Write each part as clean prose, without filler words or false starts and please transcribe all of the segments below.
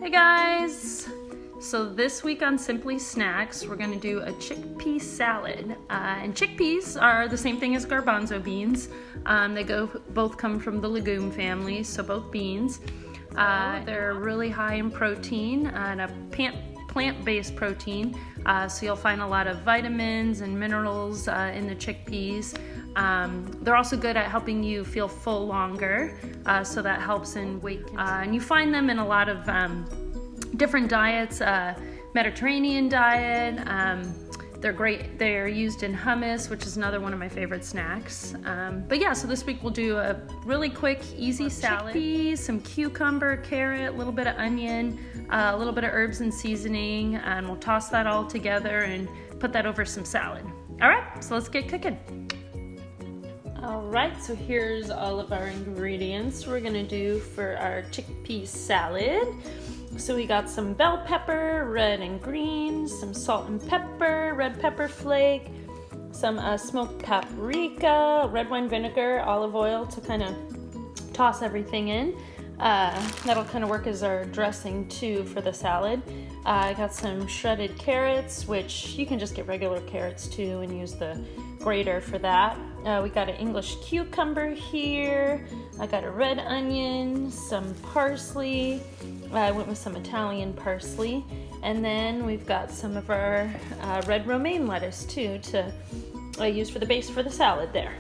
Hey guys! So this week on Simply Snacks, we're going to do a chickpea salad. And chickpeas are the same thing as garbanzo beans. They both come from the legume family, so both beans. They're really high in protein and a plant-based protein, so you'll find a lot of vitamins and minerals in the chickpeas. They're also good at helping you feel full longer, so that helps in weight control. And you find them in a lot of different diets, Mediterranean diet. They're great. They're used in hummus, which is another one of my favorite snacks. But yeah, so this week we'll do a really quick, easy salad. Chickpeas, some cucumber, carrot, a little bit of onion, a little bit of herbs and seasoning, and we'll toss that all together and put that over some salad. All right, so let's get cooking. All right, so here's all of our ingredients we're gonna do for our chickpea salad. So we got some bell pepper, red and green, some salt and pepper, red pepper flake, some smoked paprika, red wine vinegar, olive oil to kind of toss everything in. That'll kind of work as our dressing too for the salad. I got some shredded carrots, which you can just get regular carrots too and use the grater for that. We got an English cucumber here. I got a red onion, some parsley. I went with some Italian parsley. And then we've got some of our red romaine lettuce too to use for the base for the salad there.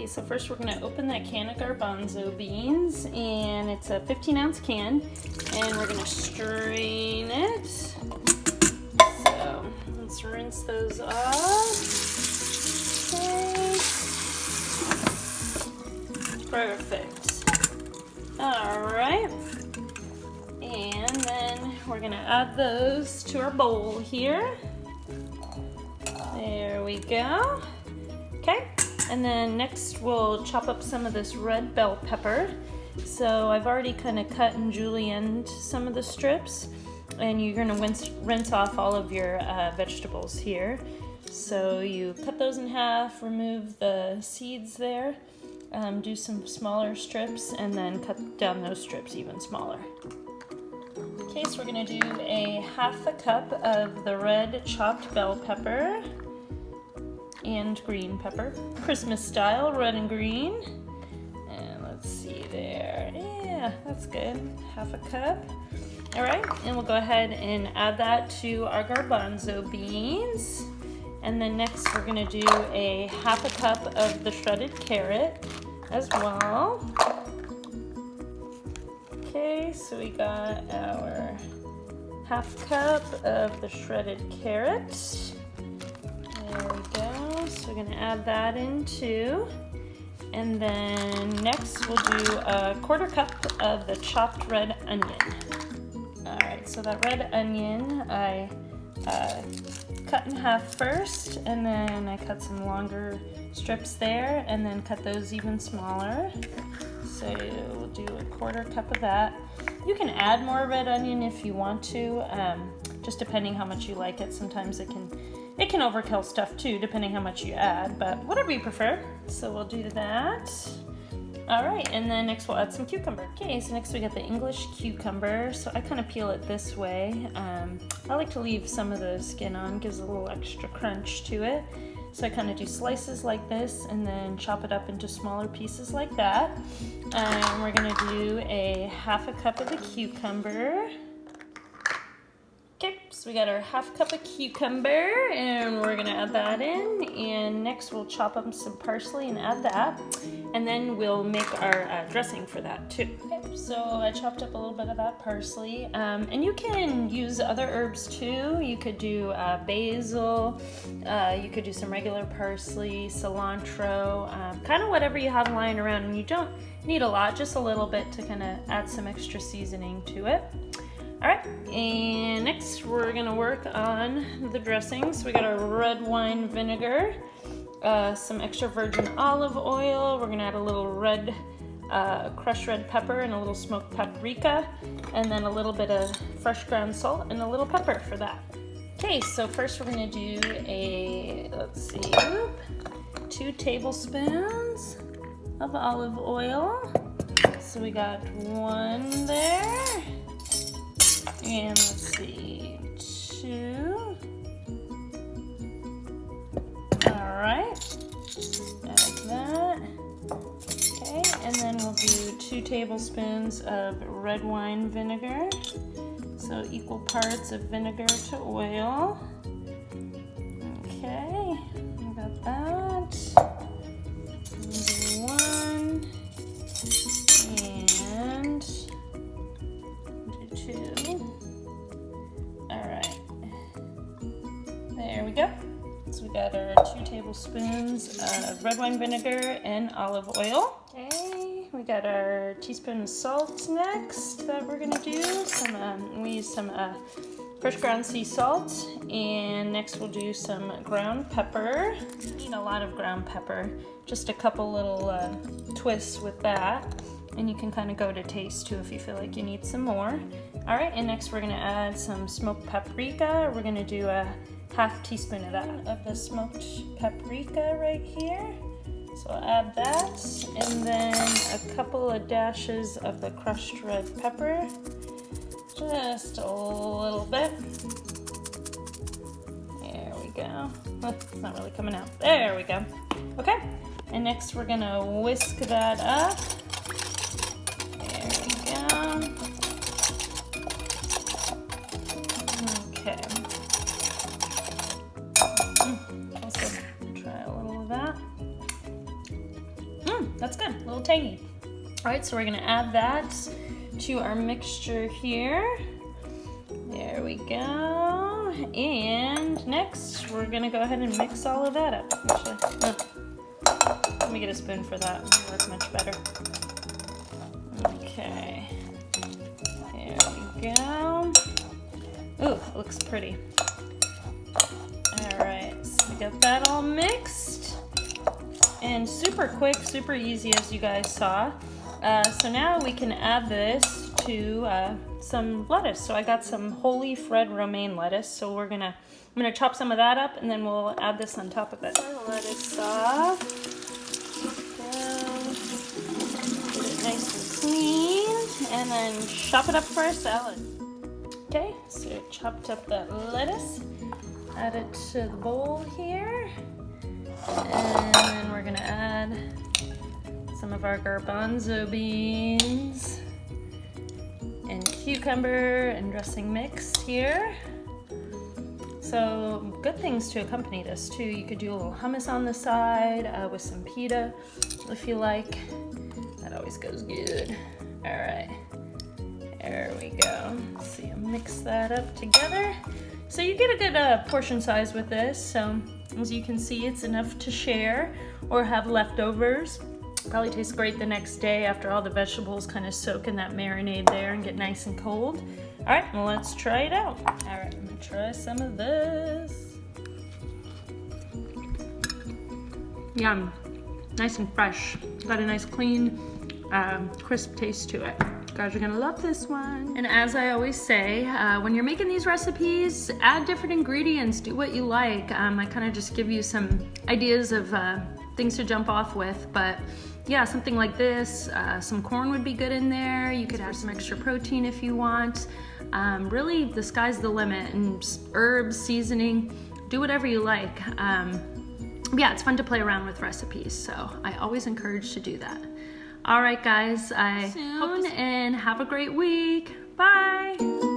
So first we're going to open that can of garbanzo beans, and it's a 15-ounce can, and we're going to strain it. So let's rinse those off. Okay. Perfect. Alright. And then we're going to add those to our bowl here. There we go. Okay. And then next we'll chop up some of this red bell pepper. So I've already kind of cut and julienned some of the strips, and you're going to rinse off all of your vegetables here. So you cut those in half, remove the seeds there, do some smaller strips, and then cut down those strips even smaller. Okay, so we're going to do a half a cup of the red chopped bell pepper and green pepper, Christmas style, red and green. And let's see there, yeah, that's good, half a cup. All right, and we'll go ahead and add that to our garbanzo beans. And then next we're gonna do a half a cup of the shredded carrot as well. Okay, so we got our half cup of the shredded carrot. There we go. So we're going to add that in too. And then next we'll do a quarter cup of the chopped red onion. Alright, so that red onion I cut in half first, and then I cut some longer strips there, and then cut those even smaller. So we'll do a quarter cup of that. You can add more red onion if you want to, just depending how much you like it. Sometimes it can overkill stuff too, depending how much you add, but whatever you prefer. So we'll do that. All right, and then next we'll add some cucumber. Okay, so next we got the English cucumber. So I kind of peel it this way. I like to leave some of the skin on, gives a little extra crunch to it. So I kind of do slices like this and then chop it up into smaller pieces like that. And we're gonna do a 1/2 cup of the cucumber. Okay, so we got our 1/2 cup of cucumber and we're gonna add that in. And next we'll chop up some parsley and add that. And then we'll make our dressing for that too. Okay, so I chopped up a little bit of that parsley. And you can use other herbs too. You could do basil, you could do some regular parsley, cilantro, kind of whatever you have lying around. And you don't need a lot, just a little bit to kind of add some extra seasoning to it. All right, and next we're gonna work on the dressings. We got our red wine vinegar, some extra virgin olive oil. We're gonna add a little crushed red pepper and a little smoked paprika, and then a little bit of fresh ground salt and a little pepper for that. Okay, so first we're gonna do 2 tablespoons of olive oil. So we got 1 there. And let's see, 2. All right, add that. Okay, and then we'll do 2 tablespoons of red wine vinegar. So equal parts of vinegar to oil. Okay, we got that. We'll do 1 and do 2. All right, there we go. So we got our 2 tablespoons of red wine vinegar and olive oil. Okay, we got our teaspoon of salt next that we're gonna do. We use some fresh ground sea salt, and next we'll do some ground pepper. You need a lot of ground pepper, just a couple little twists with that. And you can kind of go to taste too if you feel like you need some more. All right, and next we're gonna add some smoked paprika. We're gonna do a 1/2 teaspoon of that, of the smoked paprika right here. So I'll add that, and then a couple of dashes of the crushed red pepper. Just a little bit. There we go. Oh, it's not really coming out. There we go. Okay, and next we're gonna whisk that up. Okay. Also try a little of that. That's good, a little tangy. All right, so we're gonna add that to our mixture here. There we go. And next, we're gonna go ahead and mix all of that up. Actually, let me get a spoon for that. It'll work much better. Okay. There we go. Ooh, it looks pretty. All right, so we got that all mixed. And super quick, super easy, as you guys saw. So now we can add this to some lettuce. So I got some whole leaf red romaine lettuce. So I'm gonna chop some of that up, and then we'll add this on top of it. Lettuce off. Get it nice and clean, and then chop it up for our salad. Okay, so chopped up that lettuce, add it to the bowl here, and then we're gonna add some of our garbanzo beans and cucumber and dressing mix here. So good things to accompany this too. You could do a little hummus on the side with some pita if you like. That always goes good. All right. There we go. So you mix that up together. So you get a good portion size with this. So as you can see, it's enough to share or have leftovers. Probably tastes great the next day after all the vegetables kind of soak in that marinade there and get nice and cold. All right, well, let's try it out. All right, I'm gonna try some of this. Yum, nice and fresh. Got a nice clean, crisp taste to it. You guys are gonna love this one. And as I always say, when you're making these recipes, add different ingredients, do what you like. I kind of just give you some ideas of things to jump off with, but yeah, something like this, some corn would be good in there. You could add some extra protein if you want. Really, the sky's the limit, and herbs, seasoning, do whatever you like. yeah, it's fun to play around with recipes, so I always encourage to do that. All right, guys, I hope and have a great week. Bye.